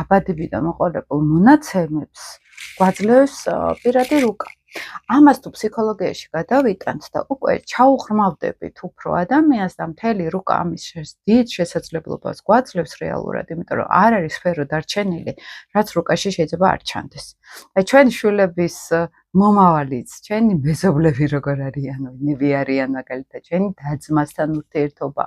დაბადებით მოყოლებულ მონაცემებს გვაძლევს პირადი რუკა. ამას თუ ფსიქოლოგიაში გადავიტანთ და უკვე ჩაუღრმავდებით უფრო ადამიანს და მთელი რუკა ამის დიდ შესაძლებლობას გვაძლევს რეალურად, იმიტომ რომ არ არის სფერო დარჩენილი, რაც რუკაში შეიძლება არ ჩანდეს. აი ჩვენი შვილების მომავალიც, ჩვენი მეზობლები როგორ არიან, ვინები არიან მაგალითად, ჩვენი და-ძმასთან ურთიერთობა,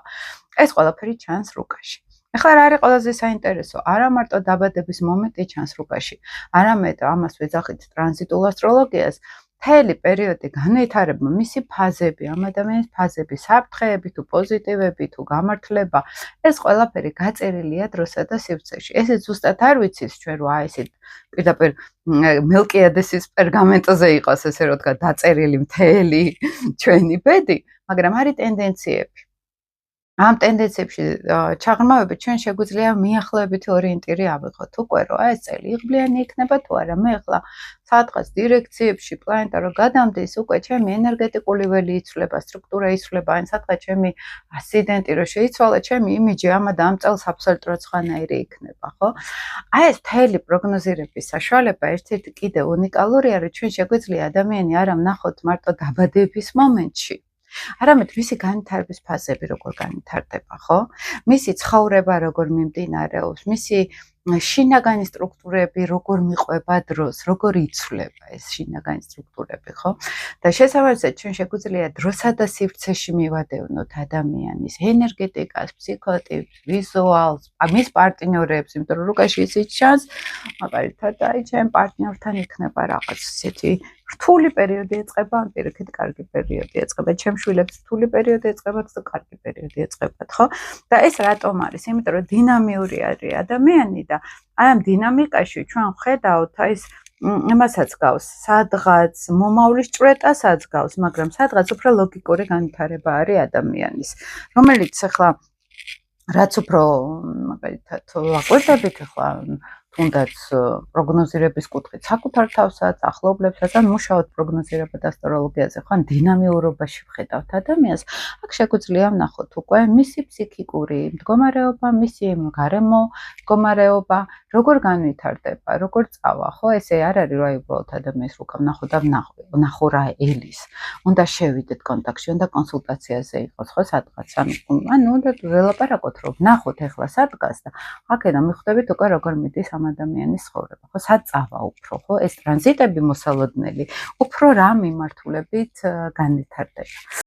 ეს ყველაფერი ჩანს რუკაში. ახლა რა არის ყველაზე საინტერესო? არა მარტო დაბადების მომენტი ჩანს რუკაში, არამედ ამას ვეძახით ტრანზიტულ ასტროლოგიას, მთელი პერიოდი განვითარება, მისი ფაზები, ამ ადამიანის ფაზები, საფრთხეები თუ პოზიტივები თუ გამართლება, ეს ყველაფერი გაწერილია დროსა და სივრცეში. ესე ზუსტად არ ვიცის ჩვენ რა ესეთ პირდაპირ მელკიადესის პერგამენტზე იყოს ესე რომ თქვა დაწერილი მთელი ჩვენი ბედი, მაგრამ არის ტენდენციები. ამ ტენდენციებში ჩაღრმავებით ჩვენ შეგვიძლია მიახლოებითი ორიენტირი ავიღოთ უკვე რომ ეს წელი იღბლიანი იქნება თუ არა. მე ახლა სადღაც დირექციებში პლანეტა რომ გადამდის უკვე ჩემი ენერგეტიკული ველი იცვლება, სტრუქტურა იცვლება, ან სადღაც ჩემი ასციდენტი რომ შეიცვალა, ჩემი იმიჯი ამად ამ წელს აბსოლუტურად სხვანაირი იქნება, ხო? აი ეს მთელი პროგნოზირების საშუალება ერთ-ერთი კიდევ უნიკალურია, რომ ჩვენ შეგვიძლია ადამიანი არა ვნახოთ მარტო დაბადების მომენტში, არამედ მისი განვითარების ფაზები როგორ განვითარდება, ხო? მისი ცხოვრება როგორ მიმდინარეობს, მისი შინაგანი სტრუქტურები როგორ მიყვება დროს, როგორ იცვლება ეს შინაგანი სტრუქტურები, ხო? და შესაბამისად ჩვენ შეგვიძლია დროსა და სივრცეში მივადევნოთ ადამიანის ენერგეტიკას, ფსიქოტიპს, ვიზუალს, მის პარტნიორებს, იმიტომ რომ რუკაში ისიც ჩანს, მაგალითად, აი ჩემ პარტნიორთან იქნება რაღაც ისეთი რთული პერიოდი ეწყება, ან პირიქით კარგი პერიოდი ეწყება. ჩემ შვილებს რთული პერიოდი ეწყებათ და კარგი პერიოდი ეწყებათ, ხო? და ეს რატომ არის? იმიტომ რომ დინამიური არის ადამიანი და აი ამ დინამიკაში ჩვენ ვხედავთ აი ეს იმასაც გავს, სადღაც მომავლის ჭვრეტასაც გავს, მაგრამ სადღაც უფრო ლოგიკური განვითარება არის ადამიანის, რომელიც ახლა რაც უფრო მაგალითად ვაკვირდებით ახლა თუნდაც პროგნოზირების კუთხით საკუთარ თავსაც, ახლობლებსაც, ან მუშაობთ პროგნოზირება და ასტროლოგიაზე, ხო, ან დინამიურობაში ვხედავთ ადამიანს, აქ შეგვიძლია ვნახოთ უკვე მისი ფსიქიკური მდგომარეობა, მისი გარემო მდგომარეობა, როგორ განვითარდება, როგორ წავა, ხო, ესე არ არის რომ აი უბრალოდ ადამიანის რუკა ვნახო და ვნახო რა ელის. უნდა შევიდეთ კონტაქტში, უნდა კონსულტაციაზე იყოს, ხო, სადღაც, ანუ უნდა ველაპარაკოთ, რომ ვნახოთ ახლა სადღაც და აქედან მიხვდებით უკვე როგორ მიდის ამ ადამიანის ცხოვრება, ხო, სად წავა უფრო, ხო, ეს ტრანზიტები მოსალოდნელი, უფრო რა მიმართულებით განვითარდება.